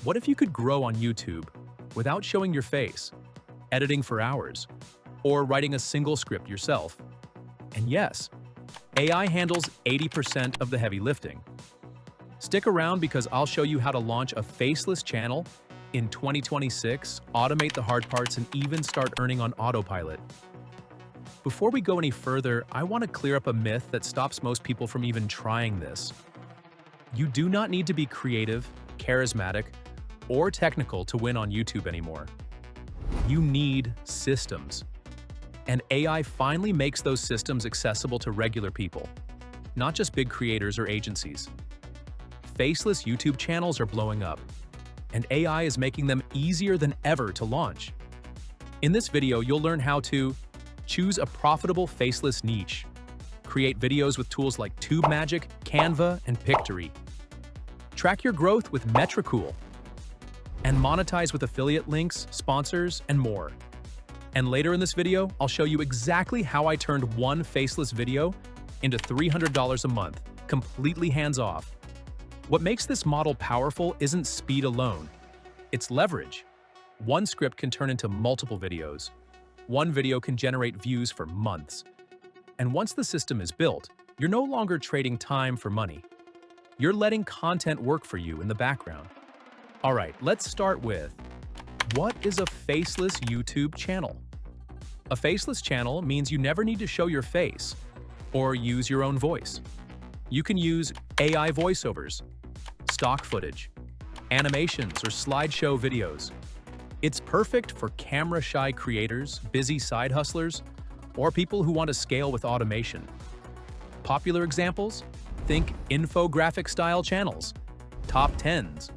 What if you could grow on YouTube without showing your face, editing for hours, or writing a single script yourself? And yes, AI handles 80% of the heavy lifting. Stick around because I'll show you how to launch a faceless channel in 2026, automate the hard parts, and even start earning on autopilot. Before we go any further, I want to clear up a myth that stops most people from even trying this. You do not need to be creative, charismatic, or technical to win on YouTube anymore. You need systems. And AI finally makes those systems accessible to regular people, not just big creators or agencies. Faceless YouTube channels are blowing up, and AI is making them easier than ever to launch. In this video, you'll learn how to choose a profitable faceless niche, create videos with tools like TubeMagic, Canva, and Pictory, track your growth with Metricool, and monetize with affiliate links, sponsors, and more. And later in this video, I'll show you exactly how I turned one faceless video into $300 a month, completely hands-off. What makes this model powerful isn't speed alone, it's leverage. One script can turn into multiple videos. One video can generate views for months. And once the system is built, you're no longer trading time for money. You're letting content work for you in the background. All right, let's start with, what is a faceless YouTube channel? A faceless channel means you never need to show your face or use your own voice. You can use AI voiceovers, stock footage, animations, or slideshow videos. It's perfect for camera-shy creators, busy side hustlers, or people who want to scale with automation. Popular examples? Think infographic-style channels, top 10s,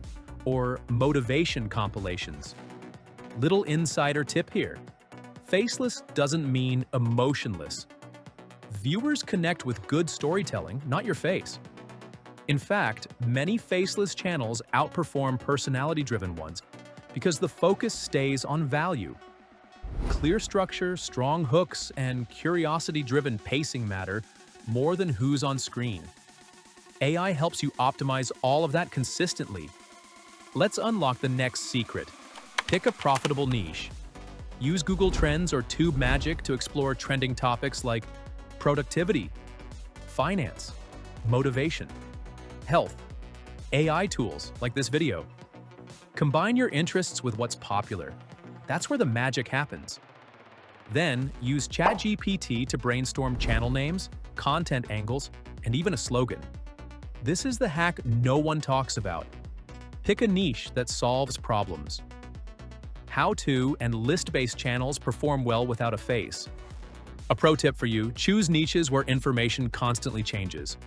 or motivation compilations. Little insider tip here. Faceless doesn't mean emotionless. Viewers connect with good storytelling, not your face. In fact, many faceless channels outperform personality-driven ones because the focus stays on value. Clear structure, strong hooks, and curiosity-driven pacing matter more than who's on screen. AI helps you optimize all of that consistently. Let's unlock the next secret. Pick a profitable niche. Use Google Trends or TubeMagic to explore trending topics like productivity, finance, motivation, health, AI tools like this video. Combine your interests with what's popular. That's where the magic happens. Then, use ChatGPT to brainstorm channel names, content angles, and even a slogan. This is the hack no one talks about. Pick a niche that solves problems. How-to and list-based channels perform well without a face. A pro tip for you, choose niches where information constantly changes.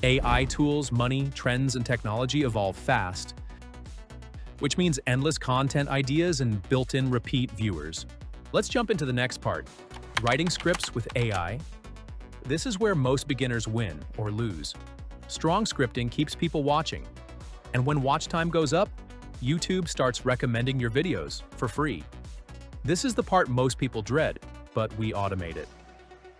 AI tools, money, trends, and technology evolve fast, which means endless content ideas and built-in repeat viewers. Let's jump into the next part, writing scripts with AI. This is where most beginners win or lose. Strong scripting keeps people watching, and when watch time goes up, YouTube starts recommending your videos for free. This is the part most people dread, but we automate it.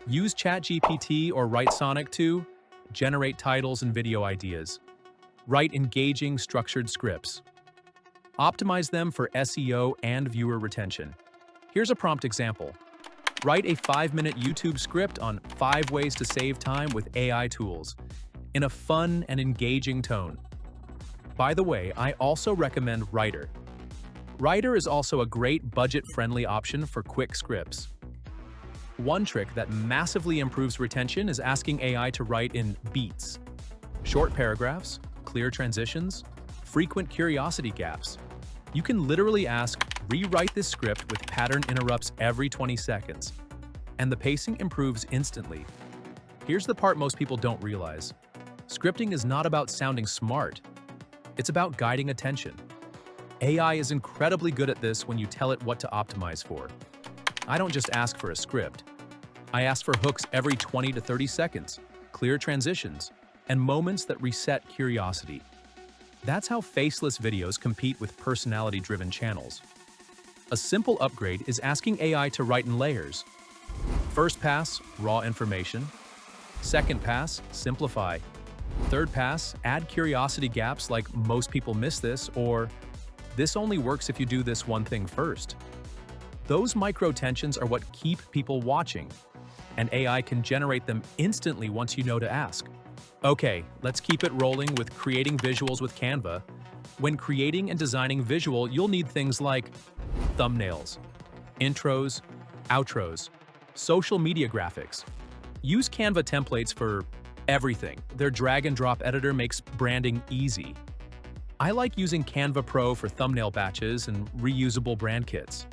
Use ChatGPT or WriteSonic to generate titles and video ideas. Write engaging, structured scripts. Optimize them for SEO and viewer retention. Here's a prompt example. Write a 5-minute YouTube script on 5 ways to save time with AI tools in a fun and engaging tone. By the way, I also recommend Writer. Writer is also a great budget-friendly option for quick scripts. One trick that massively improves retention is asking AI to write in beats. Short paragraphs, clear transitions, frequent curiosity gaps. You can literally ask, rewrite this script with pattern interrupts every 20 seconds, and the pacing improves instantly. Here's the part most people don't realize. Scripting is not about sounding smart. It's about guiding attention. AI is incredibly good at this when you tell it what to optimize for. I don't just ask for a script. I ask for hooks every 20 to 30 seconds, clear transitions, and moments that reset curiosity. That's how faceless videos compete with personality-driven channels. A simple upgrade is asking AI to write in layers. First pass, raw information. Second pass, simplify. Third pass, add curiosity gaps like most people miss this, or this only works if you do this one thing first. Those micro tensions are what keep people watching, and AI can generate them instantly once you know to ask. Okay, let's keep it rolling with creating visuals with Canva. When creating and designing visual, you'll need things like thumbnails, intros, outros, social media graphics. Use Canva templates for everything. Their drag and drop editor makes branding easy. I like using Canva Pro for thumbnail batches and reusable brand kits.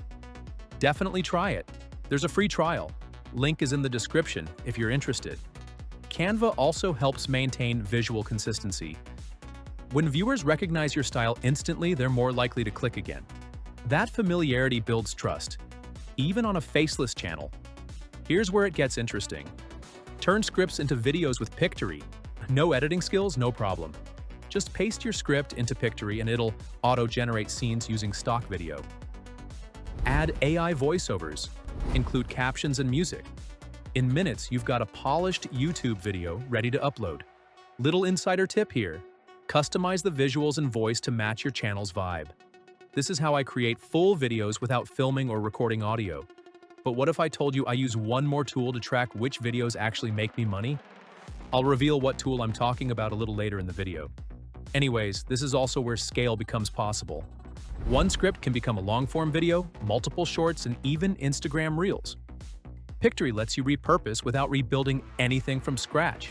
Definitely try it. There's a free trial. Link is in the description if you're interested. Canva also helps maintain visual consistency. When viewers recognize your style instantly, they're more likely to click again. That familiarity builds trust, even on a faceless channel. Here's where it gets interesting. Turn scripts into videos with Pictory. No editing skills, no problem. Just paste your script into Pictory and it'll auto-generate scenes using stock video. Add AI voiceovers. Include captions and music. In minutes, you've got a polished YouTube video ready to upload. Little insider tip here. Customize the visuals and voice to match your channel's vibe. This is how I create full videos without filming or recording audio. But what if I told you I use one more tool to track which videos actually make me money? I'll reveal what tool I'm talking about a little later in the video. Anyways, this is also where scale becomes possible. One script can become a long-form video, multiple shorts, and even Instagram Reels. Pictory lets you repurpose without rebuilding anything from scratch.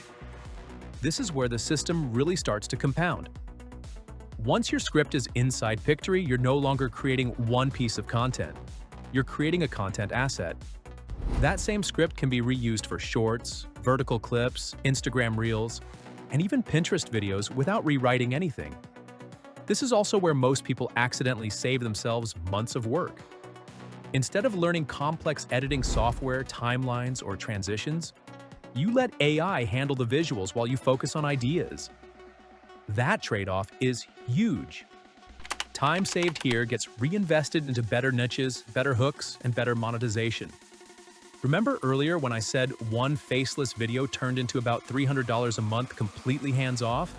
This is where the system really starts to compound. Once your script is inside Pictory, you're no longer creating one piece of content. You're creating a content asset. That same script can be reused for shorts, vertical clips, Instagram Reels, and even Pinterest videos without rewriting anything. This is also where most people accidentally save themselves months of work. Instead of learning complex editing software, timelines, or transitions, you let AI handle the visuals while you focus on ideas. That trade-off is huge. Time saved here gets reinvested into better niches, better hooks, and better monetization. Remember earlier when I said one faceless video turned into about $300 a month completely hands-off?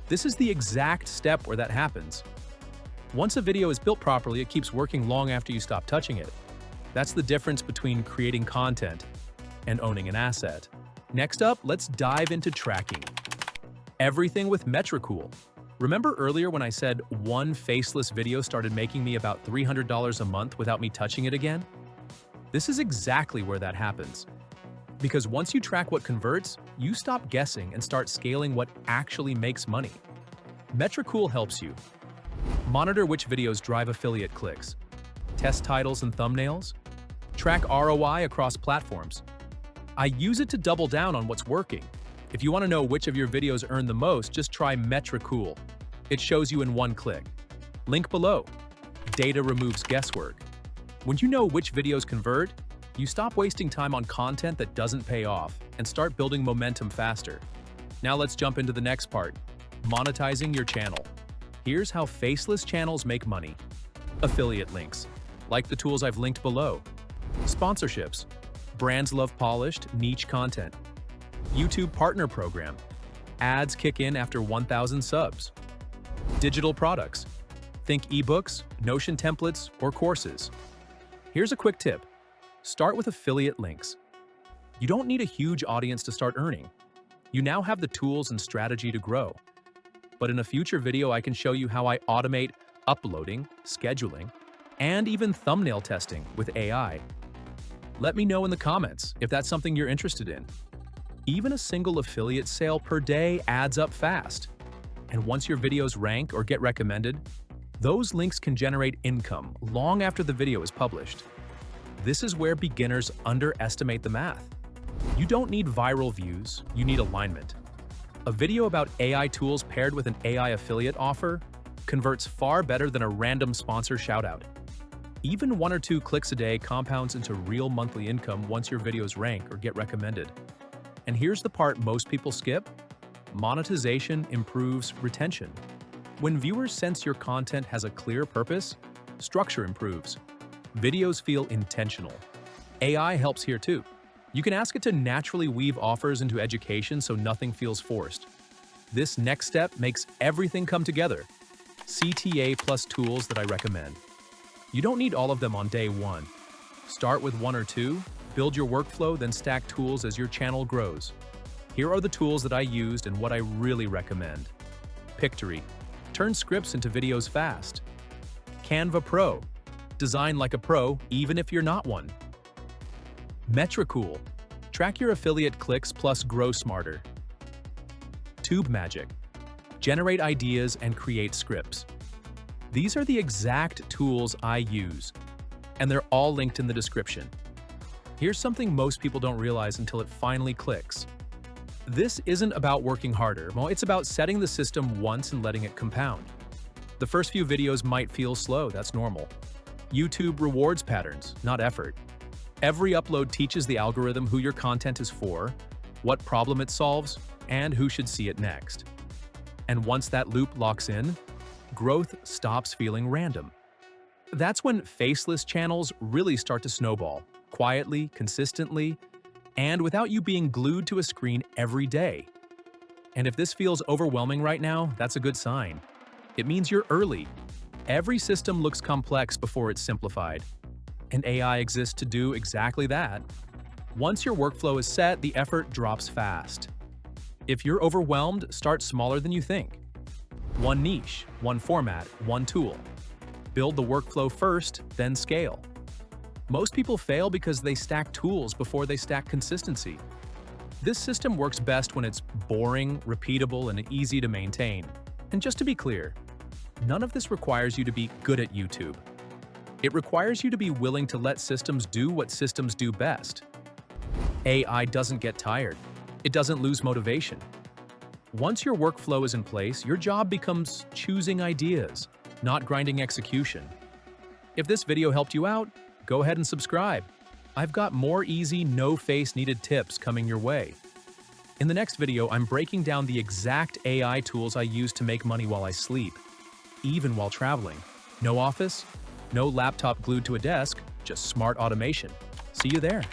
This is the exact step where that happens. Once a video is built properly, it keeps working long after you stop touching it. That's the difference between creating content and owning an asset. Next up, let's dive into tracking. Everything with Metricool. Remember earlier when I said one faceless video started making me about $300 a month without me touching it again? This is exactly where that happens. Because once you track what converts, you stop guessing and start scaling what actually makes money. Metricool helps you. Monitor which videos drive affiliate clicks. Test titles and thumbnails. Track ROI across platforms. I use it to double down on what's working. If you want to know which of your videos earn the most, just try Metricool. It shows you in one click. Link below. Data removes guesswork. When you know which videos convert, you stop wasting time on content that doesn't pay off and start building momentum faster. Now let's jump into the next part, monetizing your channel. Here's how faceless channels make money. Affiliate links, like the tools I've linked below. Sponsorships. Brands love polished, niche content. YouTube Partner Program. Ads kick in after 1,000 subs. Digital products. Think ebooks, Notion templates, or courses. Here's a quick tip. Start with affiliate links. You don't need a huge audience to start earning. You now have the tools and strategy to grow. But in a future video, I can show you how I automate uploading, scheduling, and even thumbnail testing with AI. Let me know in the comments if that's something you're interested in. Even a single affiliate sale per day adds up fast. And once your videos rank or get recommended, those links can generate income long after the video is published. This is where beginners underestimate the math. You don't need viral views, you need alignment. A video about AI tools paired with an AI affiliate offer converts far better than a random sponsor shoutout. Even 1 or 2 clicks a day compounds into real monthly income once your videos rank or get recommended. And here's the part most people skip. Monetization improves retention. When viewers sense your content has a clear purpose, structure improves. Videos feel intentional. AI helps here too. You can ask it to naturally weave offers into education so nothing feels forced. This next step makes everything come together. CTA plus tools that I recommend. You don't need all of them on day one. Start with one or two, build your workflow, then stack tools as your channel grows. Here are the tools that I used and what I really recommend. Pictory. Turn scripts into videos fast. Canva Pro. Design like a pro, even if you're not one. Metricool. Track your affiliate clicks plus grow smarter. TubeMagic. Generate ideas and create scripts. These are the exact tools I use, and they're all linked in the description. Here's something most people don't realize until it finally clicks. This isn't about working harder. Well, it's about setting the system once and letting it compound. The first few videos might feel slow, that's normal. YouTube rewards patterns, not effort. Every upload teaches the algorithm who your content is for, what problem it solves, and who should see it next. And once that loop locks in, growth stops feeling random. That's when faceless channels really start to snowball, quietly, consistently, and without you being glued to a screen every day. And if this feels overwhelming right now, that's a good sign. It means you're early. Every system looks complex before it's simplified, and AI exists to do exactly that. Once your workflow is set, the effort drops fast. If you're overwhelmed, start smaller than you think. One niche, one format, one tool. Build the workflow first, then scale. Most people fail because they stack tools before they stack consistency. This system works best when it's boring, repeatable, and easy to maintain. And just to be clear, none of this requires you to be good at YouTube. It requires you to be willing to let systems do what systems do best. AI doesn't get tired. It doesn't lose motivation. Once your workflow is in place, your job becomes choosing ideas, not grinding execution. If this video helped you out, go ahead and subscribe. I've got more easy, no-face-needed tips coming your way. In the next video, I'm breaking down the exact AI tools I use to make money while I sleep, even while traveling. No office, no laptop glued to a desk, just smart automation. See you there.